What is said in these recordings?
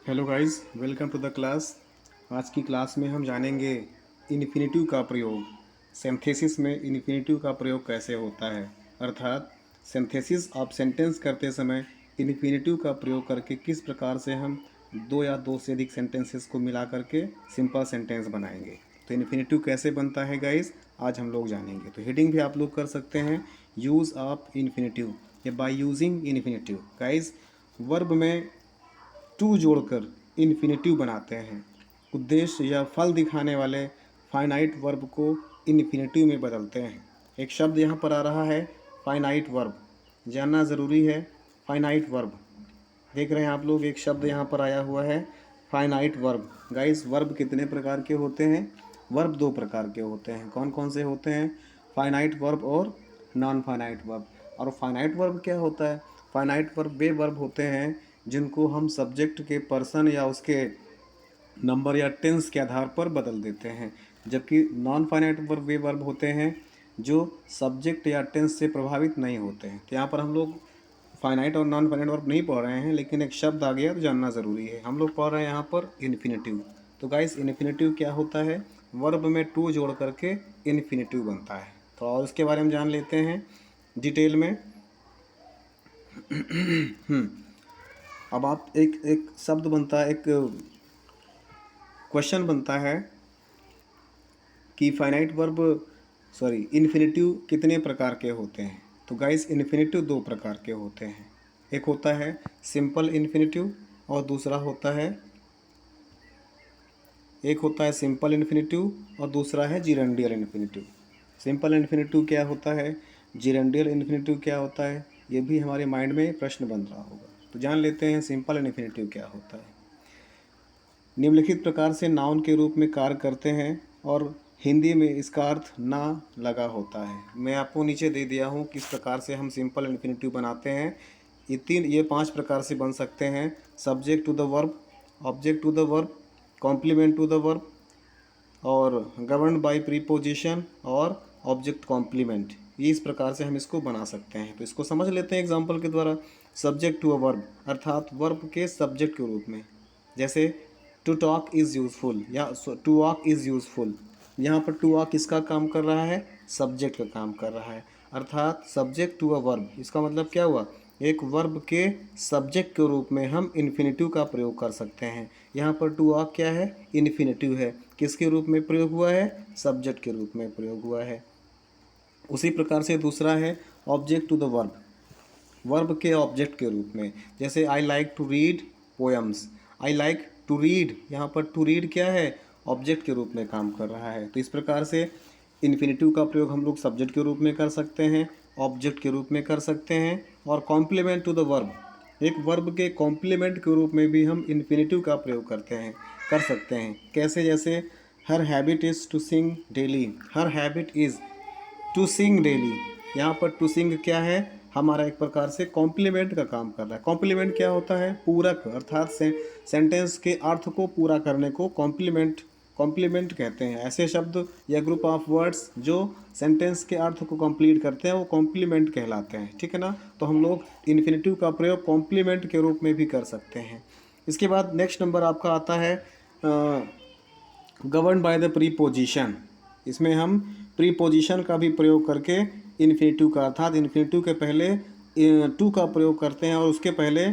Hello guys, welcome to the class. आज की class में हम जानेंगे इन्फिनेटिव का प्रयोग। सिंथेसिस में इन्फिनेटिव का प्रयोग कैसे होता है, अर्थात सिंथेसिस ऑफ सेंटेंस करते समय इन्फिनेटिव का प्रयोग करके किस प्रकार से हम दो या दो से अधिक सेंटेंसेस को मिला करके सिंपल सेंटेंस बनाएंगे। तो इन्फिनेटिव कैसे बनता है गाइस, आज हम लोग जानेंगे। तो हेडिंग भी आप लोग कर सकते हैं, यूज़ ऑफ इन्फिनेटिव या by using infinitive. Guys, verb में टू जोड़कर इन्फिनेटिव बनाते हैं। उद्देश्य या फल दिखाने वाले फाइनाइट वर्ब को इन्फिनेटिव में बदलते हैं। एक शब्द यहाँ पर आ रहा है फाइनाइट वर्ब, जानना ज़रूरी है। फाइनाइट वर्ब देख रहे हैं आप लोग, एक शब्द यहाँ पर आया हुआ है फाइनाइट वर्ब। गाइस, वर्ब कितने प्रकार के होते हैं? वर्ब दो प्रकार के होते हैं। कौन कौन से होते हैं? फाइनाइट वर्ब और नॉन फाइनाइट वर्ब। और फाइनाइट वर्ब क्या होता है? फाइनाइट वर्ब वे वर्ब होते हैं जिनको हम सब्जेक्ट के पर्सन या उसके नंबर या टेंस के आधार पर बदल देते हैं, जबकि नॉन फाइनाइट वर्ब वे वर्ब होते हैं जो सब्जेक्ट या टेंस से प्रभावित नहीं होते हैं। तो यहाँ पर हम लोग फाइनाइट और नॉन फाइनाइट वर्ब नहीं पढ़ रहे हैं, लेकिन एक शब्द आ गया तो जानना ज़रूरी है। हम लोग पढ़ रहे हैं यहाँ पर इन्फिनेटिव। तो गाइस, इन्फिनेटिव क्या होता है? वर्ब में टू जोड़ करके इन्फिनेटिव बनता है। तो और इसके बारे में जान लेते हैं डिटेल में। अब आप एक एक शब्द बनता है, एक क्वेश्चन बनता है कि फाइनाइट वर्ब इन्फिनेटिव कितने प्रकार के होते हैं। तो गाइस, इन्फिनेटिव दो प्रकार के होते हैं। एक होता है सिंपल इन्फिनेटिव और दूसरा होता है सिंपल इन्फिनेटिव और दूसरा है जिरेंडियल इन्फिनेटिव। सिंपल इन्फिनेटिव क्या होता है, जिरेंडियल इन्फिनेटिव क्या होता है, ये भी हमारे माइंड में प्रश्न बन रहा होगा। तो जान लेते हैं सिंपल इन्फिनेटिव क्या होता है। निम्नलिखित प्रकार से नाउन के रूप में कार्य करते हैं और हिंदी में इसका अर्थ ना लगा होता है। मैं आपको नीचे दे दिया हूँ किस प्रकार से हम सिंपल इन्फिनेटिव बनाते हैं। ये पांच प्रकार से बन सकते हैं: subject to the verb, object to the verb, complement to the verb और गवर्न्ड बाय प्रीपोजिशन और ऑब्जेक्ट कॉम्प्लीमेंट। इस प्रकार से हम इसको बना सकते हैं। तो इसको समझ लेते हैं एग्जाम्पल के द्वारा। सब्जेक्ट टू अ वर्ब अर्थात वर्ब के सब्जेक्ट के रूप में, जैसे टू टॉक इज़ यूज़फुल या टू वॉक इज़ यूज़फुल। यहाँ पर टू वॉक किसका काम कर रहा है? सब्जेक्ट का काम कर रहा है, अर्थात सब्जेक्ट टू अ वर्ब। इसका मतलब क्या हुआ? एक वर्ब के सब्जेक्ट के रूप में हम इन्फिनेटिव का प्रयोग कर सकते हैं। यहाँ पर टू वॉक क्या है? इन्फिनेटिव है। किसके रूप में प्रयोग हुआ है? सब्जेक्ट के रूप में प्रयोग हुआ है। उसी प्रकार से दूसरा है object to the verb, verb के ऑब्जेक्ट के रूप में, जैसे I like to read poems. I like to read, यहाँ पर टू रीड क्या है? ऑब्जेक्ट के रूप में काम कर रहा है। तो इस प्रकार से इन्फिनेटिव का प्रयोग हम लोग सब्जेक्ट के रूप में कर सकते हैं, ऑब्जेक्ट के रूप में कर सकते हैं। और कॉम्प्लीमेंट टू द वर्ब, एक वर्ब के कॉम्प्लीमेंट के रूप में भी हम इन्फिनेटिव का प्रयोग कर सकते हैं। कैसे? जैसे her habit is to sing daily. Her habit is to sing daily. यहाँ पर टू सिंग क्या है? हमारा एक प्रकार से कॉम्प्लीमेंट का काम कर रहा है। कॉम्प्लीमेंट क्या होता है? पूरक, अर्थात सेंटेंस के अर्थ को पूरा करने को कॉम्प्लीमेंट कहते हैं। ऐसे शब्द या ग्रुप ऑफ वर्ड्स जो सेंटेंस के अर्थ को कंप्लीट करते हैं वो कॉम्प्लीमेंट कहलाते हैं, ठीक है ना। तो हम लोग इन्फिनेटिव का प्रयोग कॉम्प्लीमेंट के रूप में भी कर सकते हैं। इसके बाद नेक्स्ट नंबर आपका आता है गवर्न बाय द प्रीपोजिशन। इसमें हम प्रीपोजिशन का भी प्रयोग करके इन्फिनेटिव का, अर्थात इन्फिनेटिव के पहले टू का प्रयोग करते हैं और उसके पहले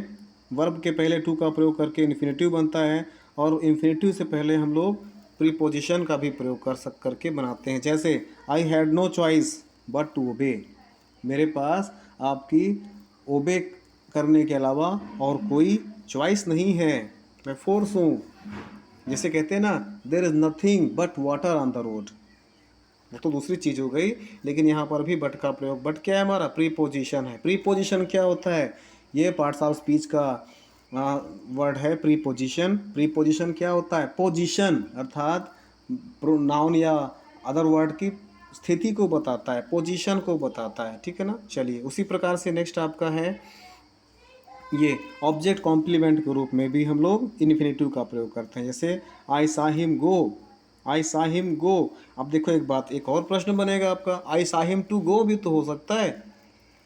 वर्ब के पहले टू का प्रयोग करके इन्फिनेटिव बनता है। और इन्फिनेटिव से पहले हम लोग प्रीपोजिशन का भी प्रयोग करके बनाते हैं। जैसे I had no choice but to obey. मेरे पास आपकी ओबे करने के अलावा और कोई चॉइस नहीं है, मैं फोर्स हूँ। जैसे कहते हैं ना, there is nothing but water on the road. वो तो दूसरी चीज़ हो गई, लेकिन यहाँ पर भी बट का प्रयोग। बट क्या है? हमारा प्रीपोजिशन है। प्रीपोजिशन क्या होता है? ये पार्ट्स ऑफ स्पीच का वर्ड है प्रीपोजिशन। प्रीपोजिशन क्या होता है? पोजीशन, अर्थात नाउन या अदर वर्ड की स्थिति को बताता है, पोजीशन को बताता है, ठीक है ना। चलिए, उसी प्रकार से नेक्स्ट आपका है ये ऑब्जेक्ट कॉम्प्लीमेंट के रूप में भी हम लोग इन्फिनेटिव का प्रयोग करते हैं। जैसे आई सा हिम गो, आई सा हिम गो। अब देखो एक बात, एक और प्रश्न बनेगा आपका, आई सा हिम टू गो भी तो हो सकता है।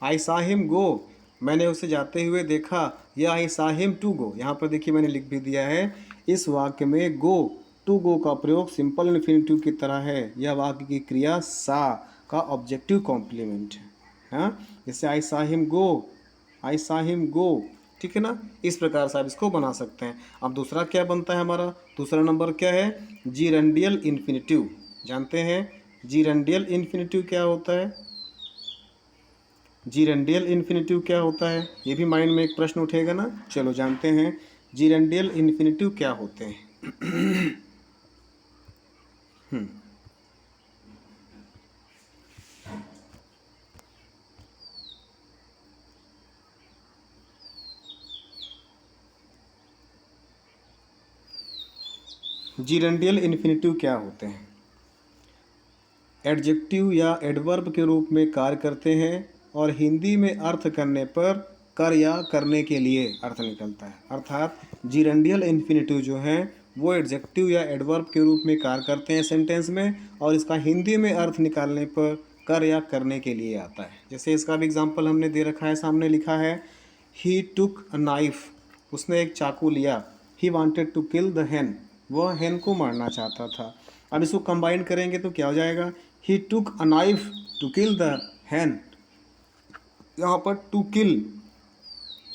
आई सा हिम गो, मैंने उसे जाते हुए देखा, या आई सा हिम टू गो। यहाँ पर देखिए मैंने लिख भी दिया है, इस वाक्य में गो टू गो का प्रयोग सिंपल इन्फिनिटिव की तरह है। यह वाक्य की क्रिया सा का ऑब्जेक्टिव कॉम्प्लीमेंट है। हाँ, जैसे आई सा हिम गो, आई सा हिम गो, ठीक है ना। इस प्रकार से आप इसको बना सकते हैं। अब दूसरा क्या बनता है हमारा, दूसरा नंबर क्या है, जीरेंडियल इन्फिनिटिव। जानते हैं जीरेंडियल इन्फिनिटिव क्या होता है, जीरेंडियल इन्फिनिटिव क्या होता है, ये भी माइंड में एक प्रश्न उठेगा ना। चलो जानते हैं जीरेंडियल इन्फिनिटिव क्या होते हैं। जीरेंडियल इन्फिनिटिव क्या होते हैं, एडजेक्टिव या एडवर्ब के रूप में कार्य करते हैं और हिंदी में अर्थ करने पर कर या करने के लिए अर्थ निकलता है। अर्थात जीरेंडियल इन्फिनिटिव जो है वो एडजेक्टिव या एडवर्ब के रूप में कार्य करते हैं सेंटेंस में, और इसका हिंदी में अर्थ निकालने पर कर या करने के लिए आता है। जैसे इसका भी एग्जाम्पल हमने दे रखा है, सामने लिखा है ही टुक अ नाइफ, उसने एक चाकू लिया। He wanted to kill the hen, वह हैन को मारना चाहता था। अब इसको कंबाइन करेंगे तो क्या हो जाएगा, he took a knife to kill the hen. यहाँ पर टू किल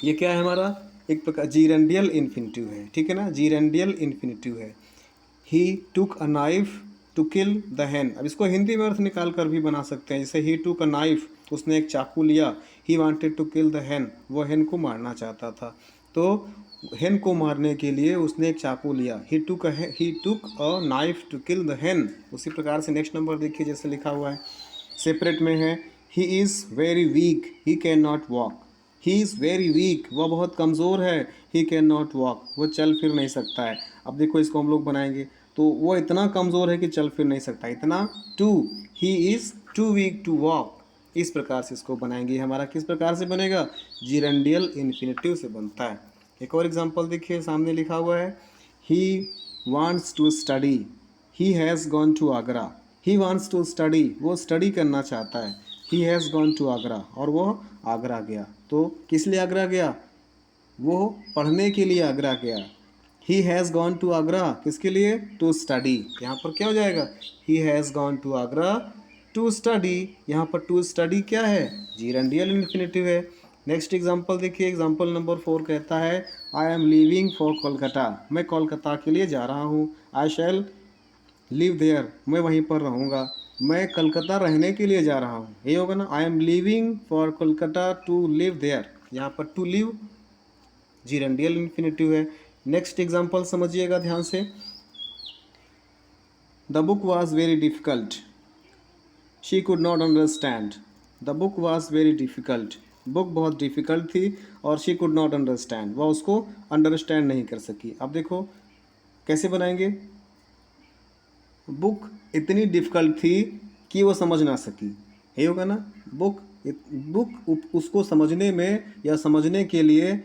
ये क्या है हमारा, एक प्रकार जीरेंडियल इन्फिनिटिव है, ठीक है ना, जीरेंडियल इन्फिनिटिव है। He took a knife to kill the hen. अब इसको हिंदी में अर्थ निकाल कर भी बना सकते हैं, जैसे ही टुक अ नाइफ, उसने एक चाकू लिया। He wanted to kill the hen, वो हैन को मारना चाहता था। तो हैन को मारने के लिए उसने एक चाकू लिया। He took a knife to kill the hen. उसी प्रकार से नेक्स्ट नंबर देखिए, जैसे लिखा हुआ है सेपरेट में है, he is very weak, he can not walk. He is very weak, वह बहुत कमज़ोर है। ही कैन नॉट वॉक, वो चल फिर नहीं सकता है। अब देखो इसको हम लोग बनाएंगे तो वो इतना कमज़ोर है कि चल फिर नहीं सकता, इतना too, he is too weak to walk. इस प्रकार से इसको बनाएंगे। हमारा किस प्रकार से बनेगा, जीरेंडियल इन्फिनिटिव से बनता है। एक और एग्जांपल देखिए, सामने लिखा हुआ है he wants to study, he has gone to Agra. He wants to study, वो स्टडी करना चाहता है। He has gone to Agra, और वो आगरा गया। तो किस लिए आगरा गया, वो पढ़ने के लिए आगरा गया। He has gone to Agra किसके लिए, टू स्टडी। यहाँ पर क्या हो जाएगा, he has gone to Agra to study. यहाँ पर टू स्टडी क्या है, जीरेंडियल इन्फिनिटिव है। नेक्स्ट एग्जांपल देखिए, एग्जांपल नंबर 4 कहता है I am leaving for Kolkata, मैं कोलकाता के लिए जा रहा हूँ। आई शैल लिव देयर, मैं वहीं पर रहूँगा। मैं कलकत्ता रहने के लिए जा रहा हूँ, ये होगा ना, I am living for Kolkata to live there. यहाँ पर टू लिव जीरेंडियल इन्फिनिटिव है। नेक्स्ट एग्जांपल समझिएगा ध्यान से, the book was very difficult, she could not understand. The book was very difficult, book बहुत डिफ़िकल्ट थी और शी कुड नॉट अंडरस्टैंड, वह उसको अंडरस्टैंड नहीं कर सकी। अब देखो कैसे बनाएंगे, बुक इतनी डिफ़िकल्ट थी कि वो समझ ना सकी, यही होगा ना। बुक उसको समझने में या समझने के लिए,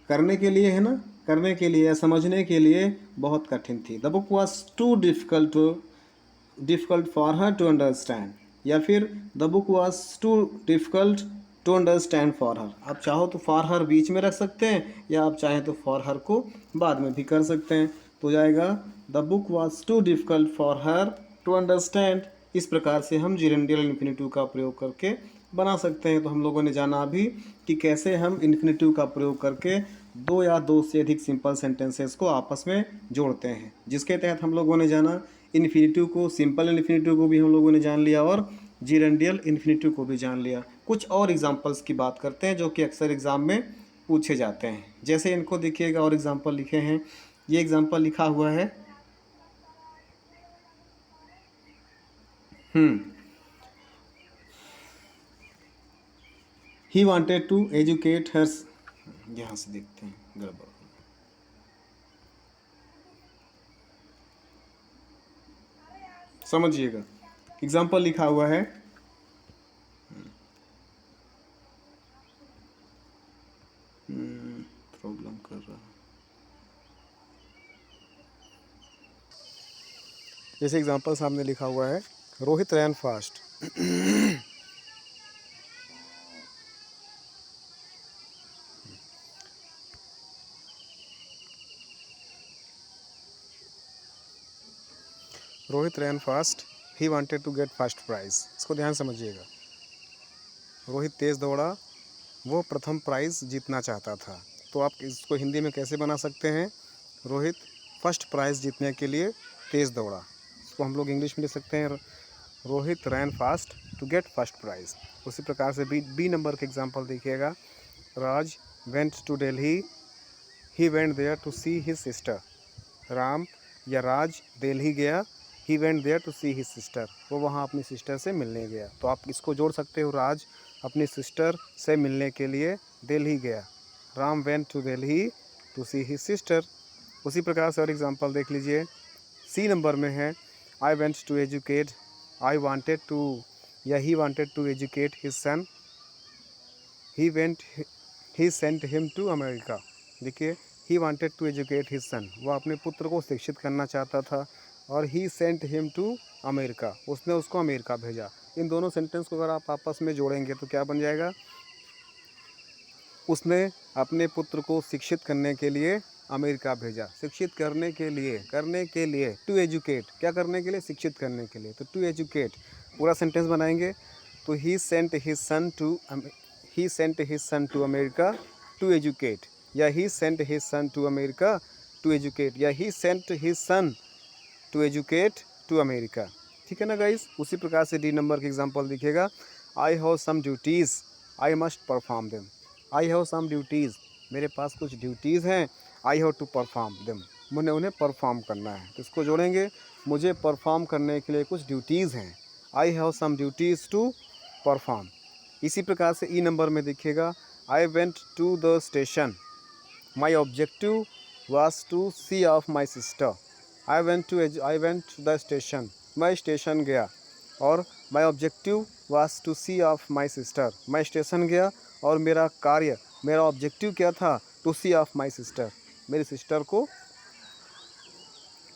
करने के लिए है ना, करने के लिए या समझने के लिए बहुत कठिन थी। The book was too difficult for her to understand, या फिर the book was too difficult to understand for her. आप चाहो तो फॉर हर बीच में रख सकते हैं, या आप चाहें तो फॉर हर को बाद में भी कर सकते हैं। तो जाएगा the book was too difficult for her to understand. इस प्रकार से हम जीरेंडियल इन्फिनिटिव का प्रयोग करके बना सकते हैं। तो हम लोगों ने जाना अभी कि कैसे हम इन्फिनिटिव का प्रयोग करके दो या दो से अधिक सिंपल सेंटेंसेस को आपस में जोड़ते हैं, जिसके तहत हम लोगों ने जाना इन्फिनिटिव को, सिंपल इन्फिनिटिव को भी हम लोगों ने जान लिया और जीरेंडियल इन्फिनिटिव को भी जान लिया। कुछ और एग्जांपल्स की बात करते हैं जो कि अक्सर एग्ज़ाम में पूछे जाते हैं। जैसे इनको देखिएगा, और एग्जांपल लिखे हैं, ये एग्जांपल लिखा हुआ है he wanted to educate hers. यहाँ से देखते हैं गड़बड़, समझिएगा। एग्जाम्पल लिखा हुआ है प्रॉब्लम कर रहा है। जैसे एग्जाम्पल सामने लिखा हुआ है Rohit ran fast. Rohit ran fast, he wanted to get first prize. इसको ध्यान समझिएगा। रोहित तेज़ दौड़ा, वो प्रथम प्राइज़ जीतना चाहता था। तो आप इसको हिंदी में कैसे बना सकते हैं? रोहित फर्स्ट प्राइज़ जीतने के लिए तेज़ दौड़ा। इसको हम लोग इंग्लिश में लिख सकते हैं, Rohit ran fast to get first prize. उसी प्रकार से बी नंबर के एग्जांपल देखिएगा। Raj went to Delhi, he went there to see his sister. Ram या राज दिल्ली गया, he went there to see his sister. वो वहाँ अपनी सिस्टर से मिलने गया। तो आप इसको जोड़ सकते हो, राज अपनी सिस्टर से मिलने के लिए दिल्ली गया। Ram went to Delhi to see his sister. उसी प्रकार से और एग्जांपल देख लीजिए। सी नंबर में है, I went to educate, I wanted to या he wanted to educate his son, he sent him to America. देखिए, he wanted to educate his son, वह अपने पुत्र को शिक्षित करना चाहता था, और he sent him to America, उसने उसको अमेरिका भेजा। इन दोनों सेंटेंस को अगर आप आपस में जोड़ेंगे तो क्या बन जाएगा? उसने अपने पुत्र को शिक्षित करने के लिए अमेरिका भेजा। शिक्षित करने के लिए टू एजुकेट, क्या करने के लिए? शिक्षित करने के लिए। तो टू एजुकेट पूरा सेंटेंस बनाएंगे तो he sent his son to America to educate, या he sent his son to America to educate, या he sent his son to educate to America. ठीक है ना गाइस? उसी प्रकार से डी नंबर के एग्जांपल दिखेगा। I have some duties, I must perform them. I have some duties, मेरे पास कुछ ड्यूटीज़ हैं, I have to perform them, मुझे उन्हें परफॉर्म करना है। तो इसको जोड़ेंगे, मुझे परफॉर्म करने के लिए कुछ ड्यूटीज़ हैं, I have some duties to perform. इसी प्रकार से ई नंबर में देखिएगा, I went to the station, my objective was to see off my sister. I went to the station, मैं स्टेशन गया, और my objective was to see off my sister, मैं station गया और मेरा ऑब्जेक्टिव क्या था? To see off my sister, मेरी सिस्टर को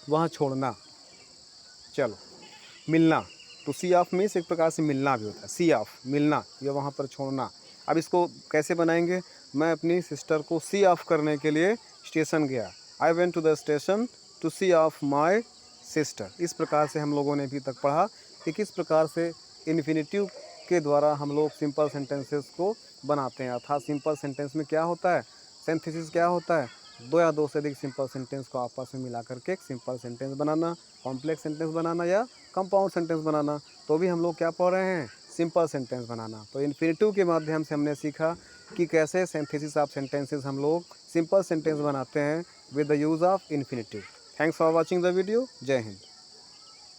वहाँ छोड़ना। चलो, मिलना, तो सी ऑफ मीन्स एक प्रकार से मिलना भी होता है, सी ऑफ मिलना या वहाँ पर छोड़ना। अब इसको कैसे बनाएंगे? मैं अपनी सिस्टर को सी ऑफ करने के लिए स्टेशन गया, I went to the station to see off my sister. इस प्रकार से हम लोगों ने अभी तक पढ़ा कि किस प्रकार से इन्फिनेटिव के द्वारा हम लोग सिंपल सेंटेंसेस को बनाते हैं। अर्थात सिंपल सेंटेंस में क्या होता है? सिंथेसिस क्या होता है? दो या दो से अधिक सिंपल सेंटेंस को आपस में मिला करके एक सिंपल सेंटेंस बनाना, कॉम्प्लेक्स सेंटेंस बनाना या कंपाउंड सेंटेंस बनाना। तो भी हम लोग क्या पढ़ रहे हैं? सिंपल सेंटेंस बनाना। तो इन्फिनेटिव के माध्यम से हमने सीखा कि कैसे सिंथेसिस ऑफ सेंटेंसेस हम लोग सिंपल सेंटेंस बनाते हैं with the use of infinitive. Thanks for watching the video. जय हिंद।